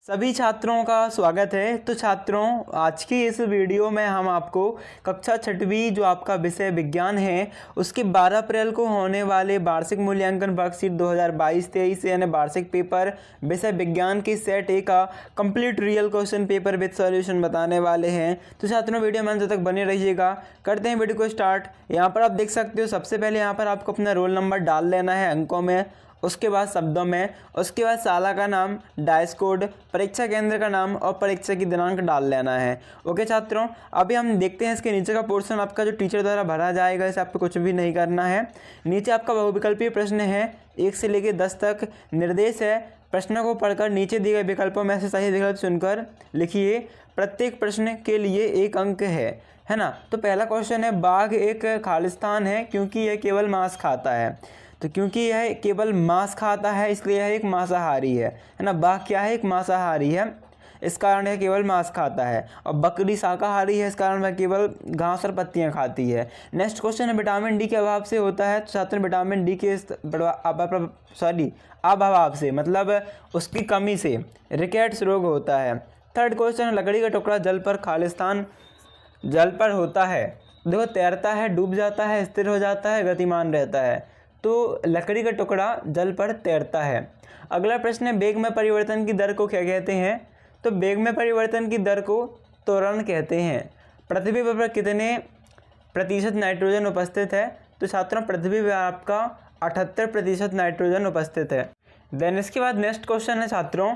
सभी छात्रों का स्वागत है। तो छात्रों, आज की इस वीडियो में हम आपको कक्षा छठवीं जो आपका विषय विज्ञान है उसके 12 अप्रैल को होने वाले वार्षिक मूल्यांकन वर्कशीट 2022-23 यानी वार्षिक पेपर विषय विज्ञान की सेट ए का complete real question paper with solution बताने वाले हैं। तो छात्रों, वीडियो में अंत तक बने रहिएगा। करते हैं वीडियो को स्टार्ट। यहाँ पर आप देख सकते हो, सबसे पहले यहाँ पर आपको अपना रोल नंबर डाल लेना है अंकों में, उसके बाद शब्दों में, उसके बाद शाला का नाम, डाइस कोड, परीक्षा केंद्र का नाम और परीक्षा की दिनांक डाल लेना है। ओके छात्रों, अभी हम देखते हैं इसके नीचे का पोर्शन आपका जो टीचर द्वारा भरा जाएगा, इसे आपको कुछ भी नहीं करना है। नीचे आपका बहुविकल्पीय प्रश्न है 1 से लेकर 10 तक। निर्देश है प्रश्नों को पढ़कर नीचे दिए गए विकल्पों में से सही विकल्प चुनकर लिखिए। प्रत्येक प्रश्न के लिए 1 अंक है ना। तो पहला क्वेश्चन है, बाघ एक खालिस्तान है क्योंकि यह केवल मांस खाता है। तो क्योंकि यह केवल मांस खाता है इसलिए यह एक मांसाहारी है ना। बाघ क्या है? एक मांसाहारी है, इस कारण यह केवल मांस खाता है। और बकरी शाकाहारी है, इस कारण वह केवल घास और पत्तियां खाती है। नेक्स्ट क्वेश्चन है, विटामिन डी के अभाव से होता है। तो छात्र, विटामिन डी के अभाव से मतलब उसकी कमी से रिकेट्स रोग होता है। थर्ड क्वेश्चन है, लकड़ी का टुकड़ा जल पर होता है। देखो, तैरता है, डूब जाता है, स्थिर हो जाता है, गतिमान रहता है। तो लकड़ी का टुकड़ा जल पर तैरता है। अगला प्रश्न है, वेग में परिवर्तन की दर को क्या कहते हैं? तो वेग में परिवर्तन की दर को त्वरण कहते हैं। पृथ्वी पर कितने प्रतिशत नाइट्रोजन उपस्थित है? तो छात्रों, पृथ्वी पर आपका 78% नाइट्रोजन उपस्थित है। देन इसके बाद नेक्स्ट क्वेश्चन है छात्रों,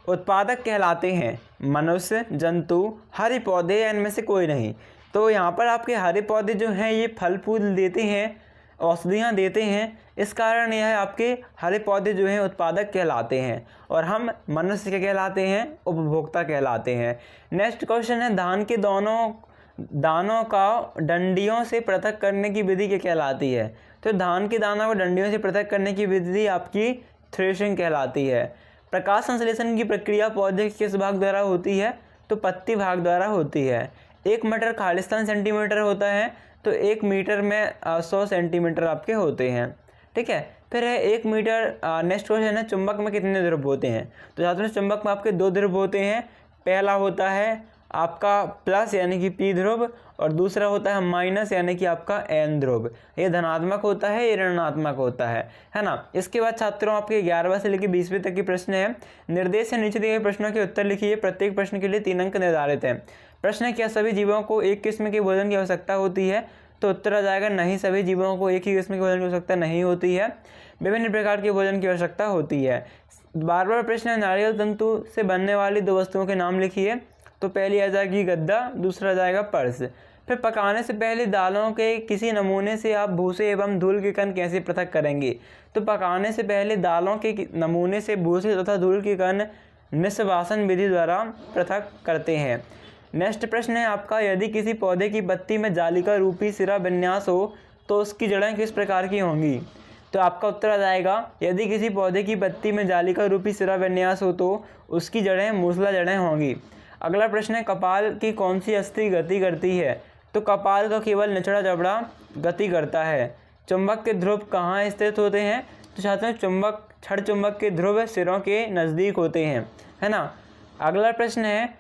उत्पादक कहलाते हैं मनुष्य, जंतु, हरे पौधे या इनमें से कोई नहीं। तो यहाँ पर आपके हरे पौधे जो हैं ये फल फूल देते हैं, औषधियाँ देते हैं, इस कारण यह आपके हरे पौधे जो हैं उत्पादक कहलाते हैं। और हम मनुष्य के कहलाते हैं, उपभोक्ता कहलाते हैं। नेक्स्ट क्वेश्चन है, धान के दानों का डंडियों से पृथक करने की विधि क्या कहलाती है? तो धान के दानों को डंडियों से पृथक करने की विधि आपकी थ्रेशिंग कहलाती है। प्रकाश संश्लेषण की प्रक्रिया पौधे के किस भाग द्वारा होती है? तो पत्ती भाग द्वारा होती है। 1 मीटर खालिस्तान सेंटीमीटर होता है, तो 1 मीटर में 100 सेंटीमीटर आपके होते हैं। ठीक है, फिर है 1 मीटर। नेक्स्ट क्वेश्चन है, चुंबक में कितने ध्रुव होते हैं? तो छात्रों, चुंबक में आपके 2 ध्रुव होते हैं। पहला होता है आपका प्लस यानी कि पी ध्रुव, और दूसरा होता है माइनस यानी कि आपका एन ध्रुव। ये धनात्मक होता है, ये ऋणात्मक होता है ना। इसके बाद छात्रों, आपके 11वें से लेकर 20वें तक के प्रश्न है। निर्देश से नीचे दिए गए प्रश्नों के उत्तर लिखिए। प्रत्येक प्रश्न के लिए 3 अंक निर्धारित हैं। प्रश्न है, क्या सभी जीवों को एक किस्म के भोजन की आवश्यकता होती है? तो उत्तर आ जाएगा नहीं, सभी जीवों को एक ही किस्म के भोजन की आवश्यकता नहीं होती है, विभिन्न प्रकार के भोजन की आवश्यकता होती है। 12वां प्रश्न है, नारियल तंतु से बनने वाली 2 वस्तुओं के नाम लिखिए। तो पहली आ जाएगी गद्दा, दूसरा आ जाएगा पर्स। फिर पकाने से पहले दालों के किसी नमूने से आप भूसे एवं धूल के कण कैसे पृथक करेंगे? तो पकाने से पहले दालों के नमूने से भूसे तथा धूल के कण निष्वासन विधि द्वारा पृथक करते हैं। नेक्स्ट प्रश्न है आपका, यदि किसी पौधे की पत्ती में जालिका रूपी सिरा विन्यास हो तो उसकी जड़ें किस प्रकार की होंगी? तो आपका उत्तर आ जाएगा, यदि किसी पौधे की पत्ती में जालिका रूपी सिरा विन्यास हो तो उसकी जड़ें मूसला जड़ें होंगी। अगला प्रश्न है, कपाल की कौन सी अस्थि गति करती है? तो कपाल का केवल निचला जबड़ा गति करता है। चुंबक के ध्रुव कहाँ स्थित होते हैं? तो छात्रों, क्षण चुंबक के ध्रुव सिरों के नज़दीक होते हैं, है ना। अगला प्रश्न है,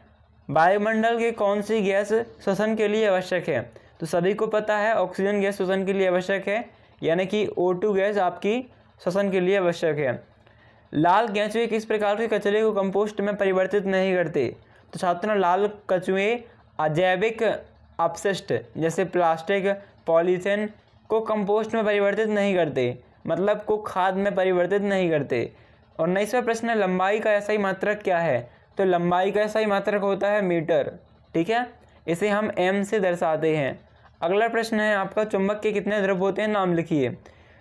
वायुमंडल के कौन सी गैस श्वसन के लिए आवश्यक है? तो सभी को पता है ऑक्सीजन गैस श्वसन के लिए आवश्यक है, यानी कि O2 गैस आपकी श्वसन के लिए आवश्यक है। लाल केंचुए किस प्रकार के कचरे को कंपोस्ट में परिवर्तित नहीं करते? तो छात्रों, लाल कछुए अजैविक अपशिष्ट जैसे प्लास्टिक, पॉलीथीन को कंपोस्ट में परिवर्तित नहीं करते, मतलब को खाद में परिवर्तित नहीं करते। और 19वां प्रश्न है, लंबाई का एसआई मात्रक क्या है? तो लंबाई का एसआई मात्रक होता है मीटर। ठीक है, इसे हम एम से दर्शाते हैं। अगला प्रश्न है आपका, चुंबक के कितने ध्रुव होते हैं? नाम लिखिए।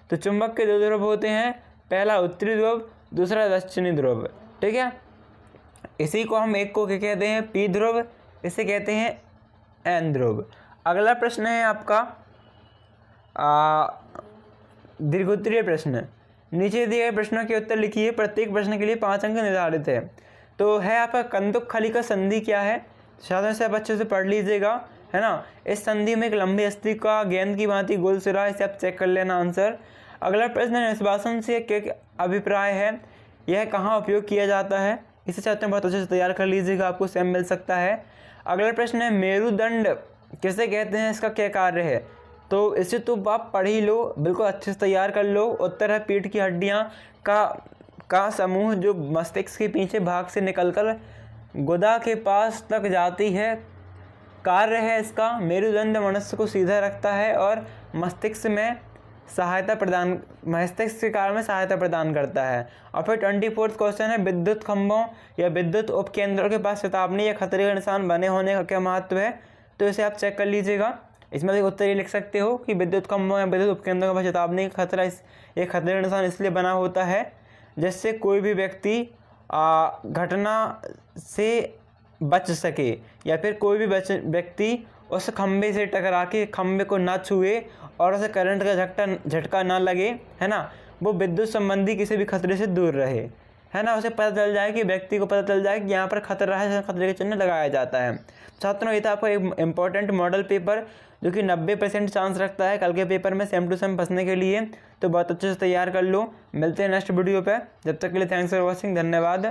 तो चुंबक के 2 ध्रुव होते हैं, पहला उत्तरी ध्रुव, दूसरा दक्षिणी ध्रुव। ठीक है, इसी को हम एक को क्या कहते हैं? पी ध्रुव, इसे कहते हैं एन ध्रुव। अगला प्रश्न है आपका दीर्घोत्तरीय प्रश्न। नीचे दिए गए प्रश्नों के उत्तर लिखिए। प्रत्येक प्रश्न के लिए 5 अंक निर्धारित है। तो है आपका कंदुक खली का संधि क्या है? साधारण से आप अच्छे से पढ़ लीजिएगा, है ना। इस संधि में एक लंबी अस्थि का गेंद की भांति गोल सिरा, इसे आप चेक कर लेना आंसर। अगला प्रश्न है, निष्वासन से क्या अभिप्राय है? यह कहाँ उपयोग किया जाता है? इसे चाहते हैं बहुत अच्छे से तैयार कर लीजिएगा, आपको सेम मिल सकता है। अगला प्रश्न है मेरुदंड किसे कहते हैं, इसका क्या कार्य है। तो इसे तो आप पढ़ ही लो, बिल्कुल अच्छे से तैयार कर लो। उत्तर है पीठ की हड्डियाँ का समूह जो मस्तिष्क के पीछे भाग से निकलकर गुदा के पास तक जाती है। कार्य है इसका, मेरुदंड मनुष्य को सीधा रखता है और मस्तिष्क के कार्य में सहायता प्रदान करता है। और फिर 24वां क्वेश्चन है विद्युत खंभों या विद्युत उपकेंद्रों के पास चेतावनी या खतरे का निशान बने होने का क्या महत्व है। तो इसे आप चेक कर लीजिएगा। इसमें एक उत्तर ये लिख सकते हो कि विद्युत खंभों या विद्युत उपकेंद्रों के पास चेतावनी का खतरा ये खतरे का निशान इसलिए बना होता है जिससे कोई भी व्यक्ति घटना से बच सके, या फिर कोई भी व्यक्ति उस खंभे से टकरा के खंभे को ना छुए और उसे करंट का झटका ना लगे, है ना, वो विद्युत संबंधी किसी भी खतरे से दूर रहे, है ना, उसे पता चल जाए कि व्यक्ति को पता चल जाए कि यहाँ पर खतरा है, खतरे के चिन्ह लगाया जाता है। छात्रों, ये था आपका एक इम्पॉर्टेंट मॉडल पेपर जो कि 90% चांस रखता है कल के पेपर में सेम टू सेम फंसने के लिए। तो बहुत अच्छे से तैयार कर लो। मिलते हैं नेक्स्ट वीडियो पे, जब तक के लिए थैंक्स फॉर वॉचिंग, धन्यवाद।